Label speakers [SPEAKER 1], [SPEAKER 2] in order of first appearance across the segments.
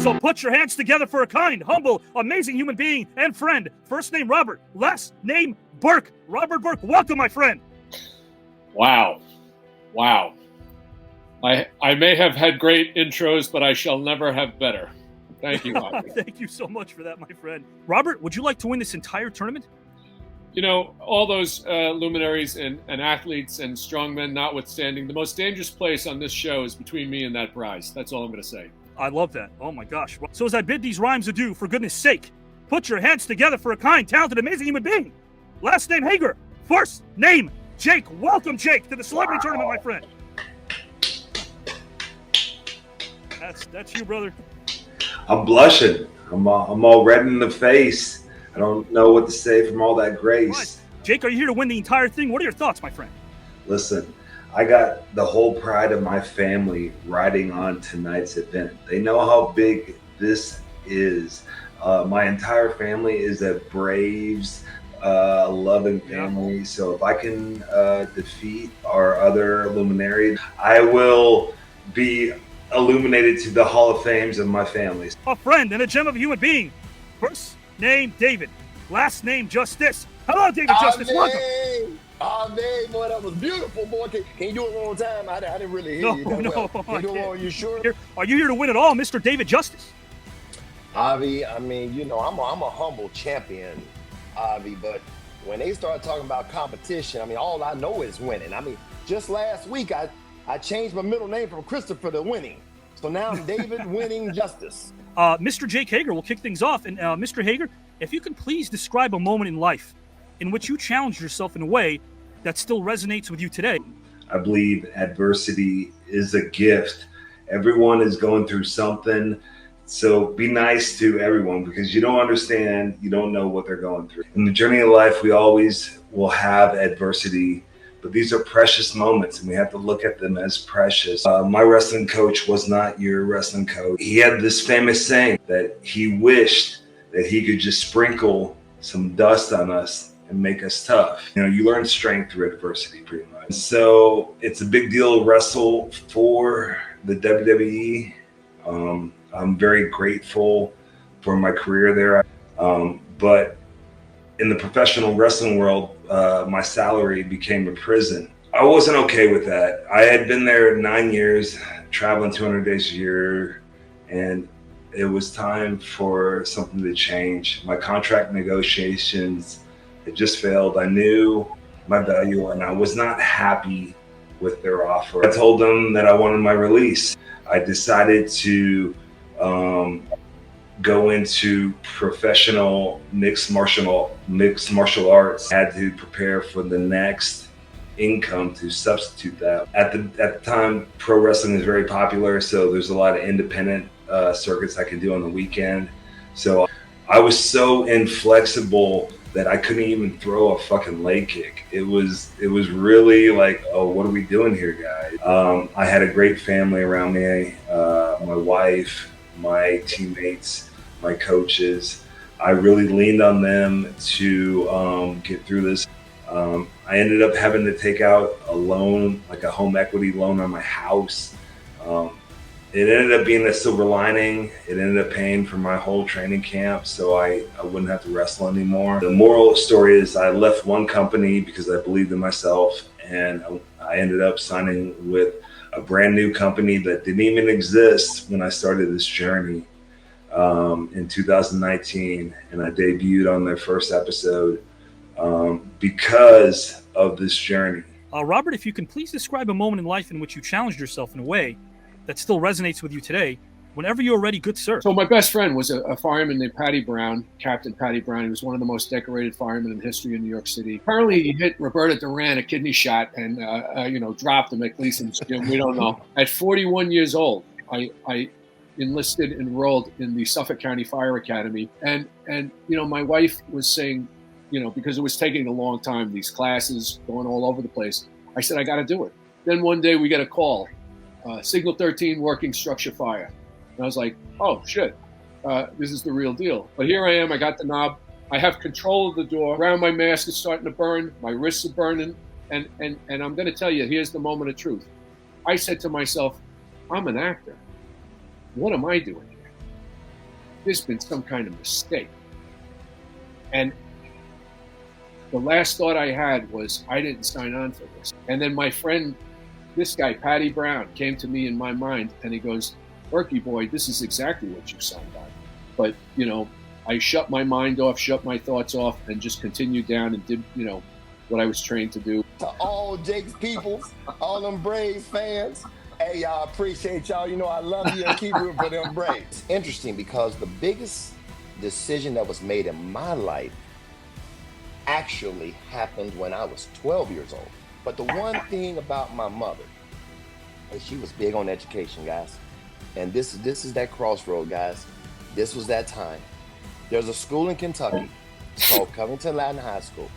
[SPEAKER 1] So put your hands together for a kind, humble, amazing human being and friend. First name Robert, last name Burke. Robert Burke, welcome, my friend.
[SPEAKER 2] Wow. I may have had great intros, but I shall never have better. Thank you, Avi.
[SPEAKER 1] Thank you so much for that, my friend. Robert, would you like to win this entire tournament?
[SPEAKER 2] You know, all those luminaries and athletes and strongmen notwithstanding, the most dangerous place on this show is between me and that prize. That's all I'm going to say.
[SPEAKER 1] I love that. Oh, my gosh. So as I bid these rhymes adieu, for goodness sake, put your hands together for a kind, talented, amazing human being. Last name Hager. First name Jake. Welcome, Jake, to the celebrity tournament, my friend. That's you, brother.
[SPEAKER 3] I'm blushing. I'm all red in the face. I don't know what to say from all that grace.
[SPEAKER 1] Right. Jake, are you here to win the entire thing? What are your thoughts, my friend?
[SPEAKER 3] Listen, I got the whole pride of my family riding on tonight's event. They know how big this is. My entire family is a Braves loving family. So if I can defeat our other luminaries, I will be illuminated to the Hall of Fames of my family.
[SPEAKER 1] A friend and a gem of a human being. First name David, last name Justice. Hello, David Justice. Welcome.
[SPEAKER 4] Avi, boy, that was beautiful, boy. Can you do it one more time? I didn't really hear you.
[SPEAKER 1] No,
[SPEAKER 4] Can you do it one? You sure?
[SPEAKER 1] Are you here to win it all, Mr. David Justice?
[SPEAKER 4] Avi, I mean, you know, I'm a humble champion, Avi, but when they start talking about competition, I mean, all I know is winning. I mean, just last week, I changed my middle name from Christopher to Winning. So now I'm David Winning Justice.
[SPEAKER 1] Mr. Jake Hager will kick things off. And Mr. Hager, if you can please describe a moment in life in which you challenged yourself in a way that still resonates with you today.
[SPEAKER 3] I believe adversity is a gift. Everyone is going through something. So be nice to everyone because you don't understand, you don't know what they're going through. In the journey of life, we always will have adversity, but these are precious moments and we have to look at them as precious. My wrestling coach was not your wrestling coach. He had this famous saying that he wished that he could just sprinkle some dust on us and make us tough. You know, you learn strength through adversity pretty much. So it's a big deal to wrestle for the WWE. I'm very grateful for my career there. But in the professional wrestling world, my salary became a prison. I wasn't okay with that. I had been there 9 years, traveling 200 days a year, and it was time for something to change. My contract negotiations had just failed. I knew my value and I was not happy with their offer. I told them that I wanted my release. I decided to go into professional mixed martial arts. I had to prepare for the next income to substitute that. At the time, pro wrestling is very popular, so there's a lot of independent circuits I could do on the weekend. So I was so inflexible that I couldn't even throw a fucking leg kick. It was really like, oh, what are we doing here, guys? I had a great family around me, my wife, my teammates, my coaches. I really leaned on them to get through this. I ended up having to take out a loan, like a home equity loan on my house. It ended up being a silver lining. It ended up paying for my whole training camp, so I wouldn't have to wrestle anymore. The moral story is I left one company because I believed in myself, and I ended up signing with a brand new company that didn't even exist when I started this journey in 2019, and I debuted on their first episode because of this journey.
[SPEAKER 1] Robert, if you can please describe a moment in life in which you challenged yourself in a way that still resonates with you today, whenever you're ready, good sir.
[SPEAKER 2] So my best friend was a fireman named Patty Brown, Captain Patty Brown. He was one of the most decorated firemen in history in New York City. Apparently he hit Roberta Duran a kidney shot and dropped him at Gleason's gym. We don't know. At 41 years old, I enrolled in the Suffolk County Fire Academy. And my wife was saying, because it was taking a long time, these classes going all over the place, I said, I got to do it. Then one day we get a call, Signal 13 working structure fire. And I was like, oh shit, this is the real deal. But here I am, I got the knob. I have control of the door. Around my mask is starting to burn. My wrists are burning. And I'm going to tell you, here's the moment of truth. I said to myself, I'm an actor. What am I doing here? there's been some kind of mistake. And the last thought I had was, I didn't sign on for this. And then my friend, this guy, Patty Brown, came to me in my mind, and he goes, Burke boy, this is exactly what you signed on. But, you know, I shut my mind off, shut my thoughts off, and just continued down and did, you know, what I was trained to do.
[SPEAKER 4] To all Jake's people, all them Braves fans, hey, y'all, appreciate y'all. You know, I love you and keep rooting for them Braves. Interesting, because the biggest decision that was made in my life actually happened when I was 12 years old. But the one thing about my mother, and she was big on education, guys. And this is that crossroad, guys. This was that time. There's a school in Kentucky. It's called Covington Latin High School.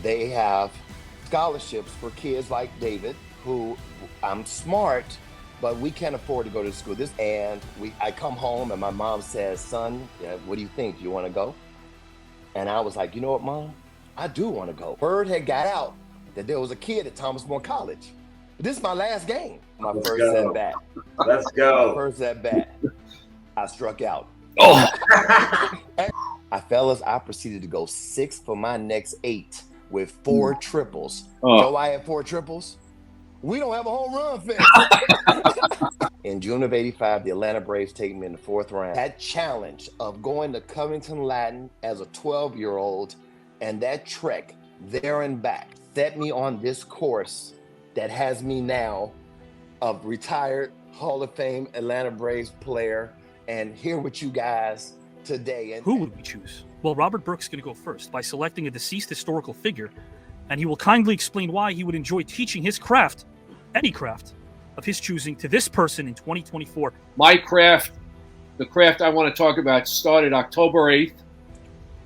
[SPEAKER 4] They have scholarships for kids like David, who I'm smart, but we can't afford to go to school. I come home and my mom says, son, what do you think? Do you want to go? And I was like, you know what, Mom? I do want to go. Word had got out that there was a kid at Thomas More College. This is my last game. My first at bat.
[SPEAKER 3] Let's go.
[SPEAKER 4] My first at bat. I struck out.
[SPEAKER 2] Oh,
[SPEAKER 4] I proceeded to go 6 for my next 8 with 4 triples.
[SPEAKER 2] Oh.
[SPEAKER 4] You know why I had 4 triples? We don't have a home run fence. In June of '85, the Atlanta Braves take me in the 4th round. That challenge of going to Covington Latin as a 12-year-old and that trek there and back set me on this course that has me now a retired Hall of Fame Atlanta Braves player, and here with you guys today. And
[SPEAKER 1] who would we choose? Well, Robert Burke's going to go first by selecting a deceased historical figure, and he will kindly explain why he would enjoy teaching his craft, any craft, of his choosing, to this person in 2024.
[SPEAKER 2] My craft, the craft I want to talk about, started October 8th,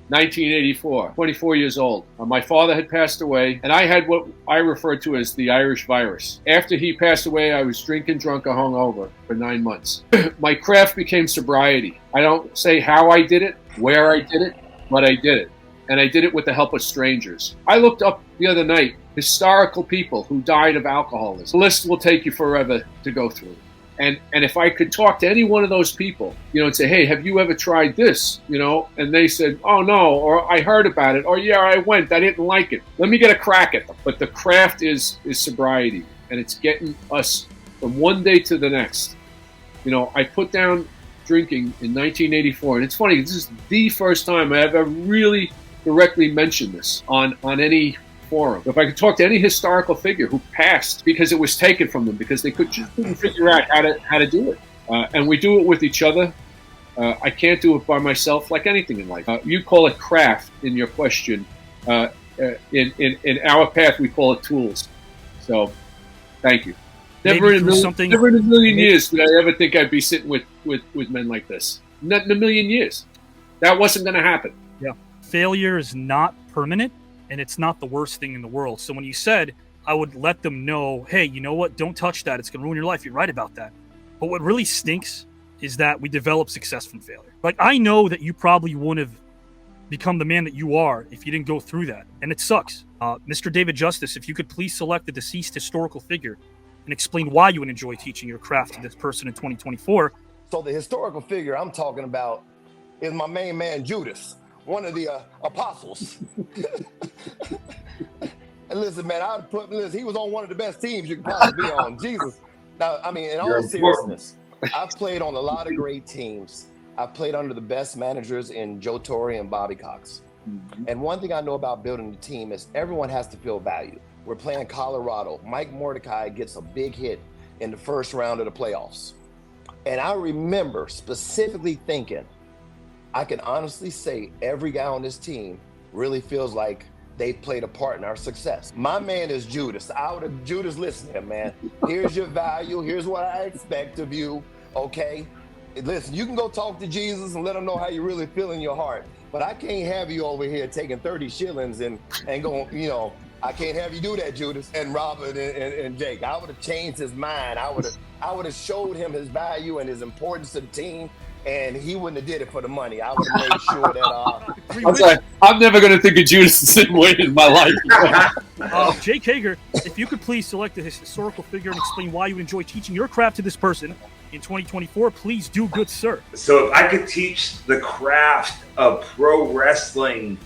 [SPEAKER 2] 1984, 24 years old. My father had passed away, and I had what I refer to as the Irish virus. After he passed away, I was drinking drunk or hungover for 9 months. My craft became sobriety. I don't say how I did it, where I did it, but I did it. And I did it with the help of strangers. I looked up the other night historical people who died of alcoholism. The list will take you forever to go through. And if I could talk to any one of those people, you know, and say, hey, have you ever tried this? You know, and they said, oh, no, or I heard about it, or yeah, I went, I didn't like it. Let me get a crack at them. But the craft is sobriety, and it's getting us from one day to the next. You know, I put down drinking in 1984, and it's funny, this is the first time I ever really directly mentioned this on any forum. If I could talk to any historical figure who passed because it was taken from them, because they couldn't figure out how to do it, and we do it with each other. I can't do it by myself, like anything in life. You call it craft in your question. In our path, we call it tools. So, thank you. Never in a million years did I ever think I'd be sitting with men like this. Not in a million years. That wasn't going to happen.
[SPEAKER 1] Yeah. Failure is not permanent, and it's not the worst thing in the world. So when you said, I would let them know, hey, you know what? Don't touch that. It's going to ruin your life. You're right about that. But what really stinks is that we develop success from failure. Like, I know that you probably wouldn't have become the man that you are if you didn't go through that. And it sucks. Mr. David Justice, if you could please select a deceased historical figure and explain why you would enjoy teaching your craft to this person in 2024.
[SPEAKER 4] So the historical figure I'm talking about is my main man, Judas, one of the apostles. And listen, man, he was on one of the best teams you could possibly be on. Jesus. Now, I mean, in all seriousness, I've played on a lot of great teams. I've played under the best managers in Joe Torre and Bobby Cox. Mm-hmm. And one thing I know about building a team is everyone has to feel valued. We're playing Colorado. Mike Mordecai gets a big hit in the first round of the playoffs. And I remember specifically thinking, I can honestly say every guy on this team really feels like they played a part in our success. My man is Judas. Judas, listen here, man. Here's your value. Here's what I expect of you, okay? Listen, you can go talk to Jesus and let him know how you really feel in your heart. But I can't have you over here taking 30 shillings and going, you know, I can't have you do that, Judas. And Robert and Jake, I would have changed his mind. I would have showed him his value and his importance to the team, and he wouldn't have did it for the money. I would have made sure that.
[SPEAKER 2] I'm never going to think of Judas the same way in my life.
[SPEAKER 1] Jake Hager, if you could please select a historical figure and explain why you enjoy teaching your craft to this person in 2024, please do, good sir.
[SPEAKER 3] So if I could teach the craft of pro wrestling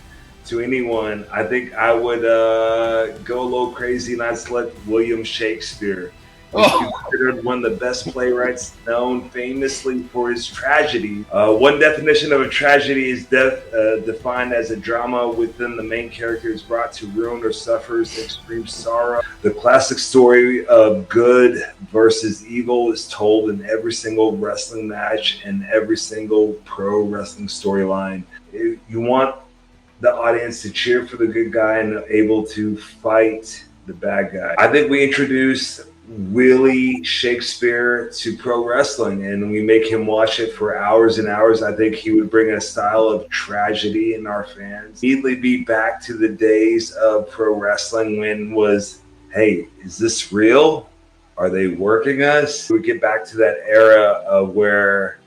[SPEAKER 3] to anyone, I think I would go a little crazy and I'd select William Shakespeare. He's considered one of the best playwrights, known famously for his tragedy. One definition of a tragedy is death, defined as a drama within the main character is brought to ruin or suffers extreme sorrow. The classic story of good versus evil is told in every single wrestling match and every single pro wrestling storyline. You want the audience to cheer for the good guy and able to fight the bad guy. I think we introduced Willie Shakespeare to pro wrestling and we make him watch it for hours and hours. I think he would bring a style of tragedy in our fans. Immediately be back to the days of pro wrestling when was, hey, is this real? Are they working us? We get back to that era of where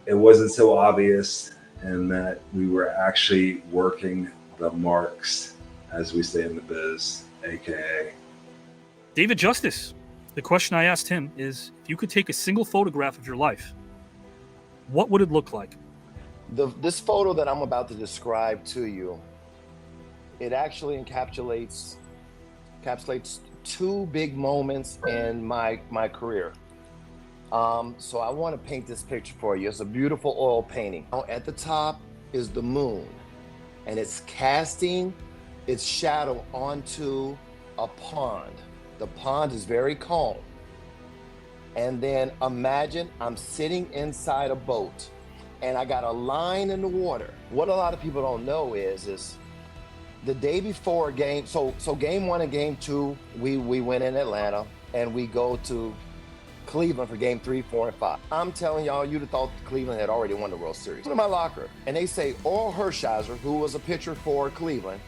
[SPEAKER 3] it wasn't so obvious and that we were actually working the marks, as we say in the biz, aka
[SPEAKER 1] David Justice, the question I asked him is, if you could take a single photograph of your life, what would it look like?
[SPEAKER 4] This photo that I'm about to describe to you, it actually encapsulates two big moments in my career. So I want to paint this picture for you. It's a beautiful oil painting. At the top is the moon, and it's casting its shadow onto a pond. The pond is very calm. And then imagine I'm sitting inside a boat and I got a line in the water. What a lot of people don't know is the day before game, so game 1 and game 2, we win in Atlanta and we go to Cleveland for game 3, 4, and 5. I'm telling y'all, you'd have thought Cleveland had already won the World Series. In my locker, and they say Oral Hershiser, who was a pitcher for Cleveland,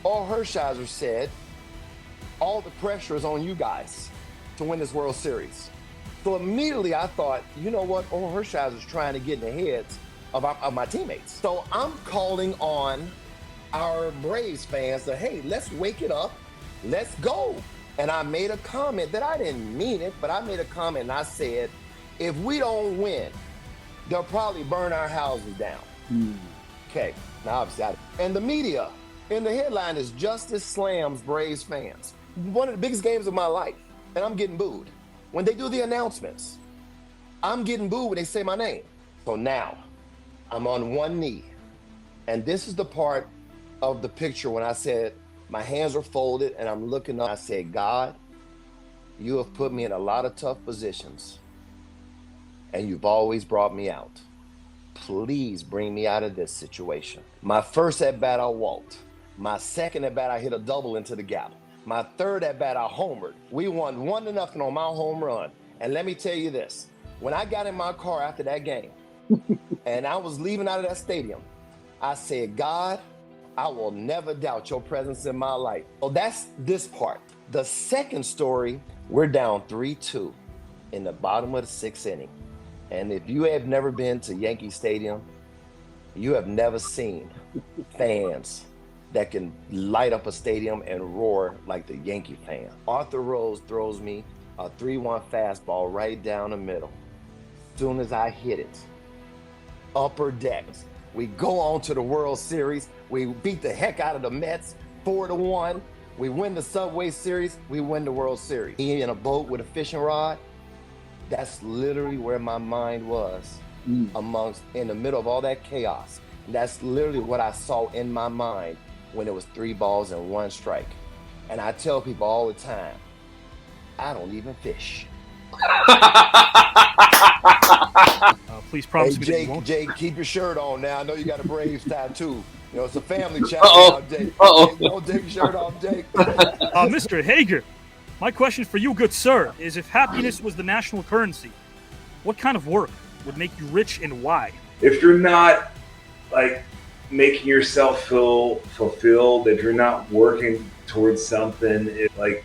[SPEAKER 4] Oral Hershiser said, all the pressure is on you guys to win this World Series. So immediately I thought, you know what? Oral Hershiser's trying to get in the heads of my teammates. So I'm calling on our Braves fans to, hey, let's wake it up. Let's go. And I made a comment that I didn't mean it, but I made a comment and I said, if we don't win, they'll probably burn our houses down. Okay, now obviously, and the media in the headline is Justice slams Braves fans. One of the biggest games of my life, and I'm getting booed. When they do the announcements, I'm getting booed when they say my name. So now, I'm on one knee, and this is the part of the picture when I said, my hands are folded, and I'm looking up. I said, God, you have put me in a lot of tough positions, and you've always brought me out. Please bring me out of this situation. My first at-bat, I walked. My second at-bat, I hit a double into the gap. My third at-bat, I homered. We won 1-0 on my home run. And let me tell you this, when I got in my car after that game, and I was leaving out of that stadium, I said, God, I will never doubt your presence in my life. So that's this part. The second story, we're down 3-2 in the bottom of the 6th inning. And if you have never been to Yankee Stadium, you have never seen fans that can light up a stadium and roar like the Yankee fan. Arthur Rose throws me a 3-1 fastball right down the middle. As soon as I hit it, upper decks, we go on to the World Series. We beat the heck out of the Mets 4-1. We win the Subway Series. We win the World Series. He in a boat with a fishing rod. That's literally where my mind was in the middle of all that chaos. And that's literally what I saw in my mind when it was 3 balls and 1 strike. And I tell people all the time, I don't even fish.
[SPEAKER 1] Please promise me that you
[SPEAKER 4] Jake,
[SPEAKER 1] won't.
[SPEAKER 4] Jake, keep your shirt on now. I know you got a Braves tattoo. You know, it's a family channel now, Jake. Don't take your shirt off, Jake.
[SPEAKER 1] Mr. Hager, my question for you, good sir, is if happiness was the national currency, what kind of work would make you rich and why?
[SPEAKER 3] If you're not like making yourself feel fulfilled, if you're not working towards something,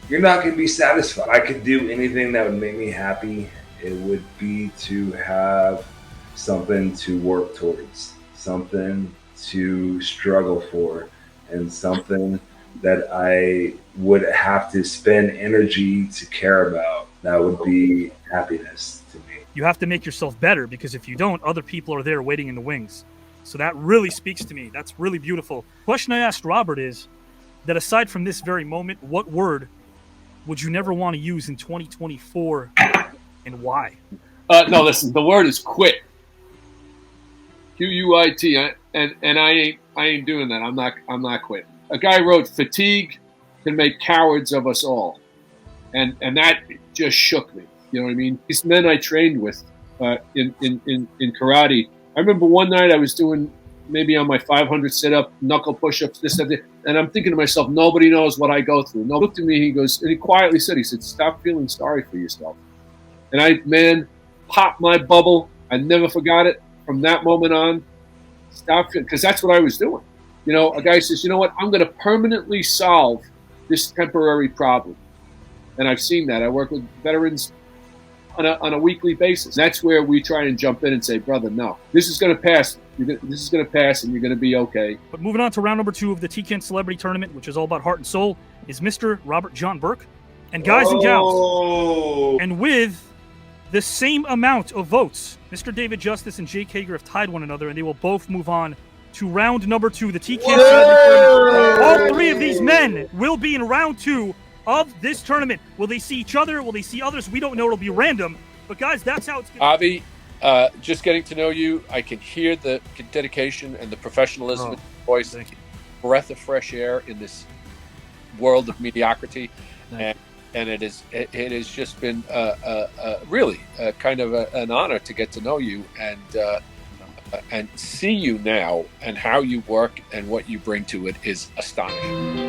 [SPEAKER 3] you're not going to be satisfied. If I could do anything that would make me happy, it would be to have something to work towards, something to struggle for, and something that I would have to spend energy to care about. that would be happiness to me.
[SPEAKER 1] You have to make yourself better, because if you don't, other people are there waiting in the wings. So that really speaks to me. That's really beautiful. Question I asked Robert is that aside from this very moment, what word would you never want to use in 2024 and why?
[SPEAKER 2] No, listen, the word is quit. Quit. And I ain't doing that. I'm not quitting. A guy wrote, "Fatigue can make cowards of us all," and that just shook me. You know what I mean? These men I trained with in karate. I remember one night I was doing maybe on my 500 sit-up, knuckle push-ups, this, that, and I'm thinking to myself, nobody knows what I go through. No, looked at me, he goes, and he quietly said, "Stop feeling sorry for yourself." And I, man, popped my bubble. I never forgot it. From that moment on, stop, because that's what I was doing. You know, a guy says, "You know what? I'm going to permanently solve this temporary problem." And I've seen that. I work with veterans on a weekly basis. That's where we try and jump in and say, "Brother, no, this is going to pass. This is going to pass, and you're going to be okay."
[SPEAKER 1] But moving on to round number 2 of the TKN Celebrity Tournament, which is all about heart and soul, is Mr. Robert John Burke. And guys and gals, and with the same amount of votes, Mr. David Justice and Jake Hager have tied one another, and they will both move on to round number 2, the TKN Celebrity Tournament. All 3 of these men will be in round 2 of this tournament. Will they see each other? Will they see others? We don't know. It'll be random. But guys, that's how it's going to be.
[SPEAKER 5] Avi, just getting to know you, I can hear the dedication and the professionalism in your voice.
[SPEAKER 1] Thank you.
[SPEAKER 5] Breath of fresh air in this world of mediocrity. And it has just been really kind of an honor to get to know you and see you now, and how you work and what you bring to it is astonishing.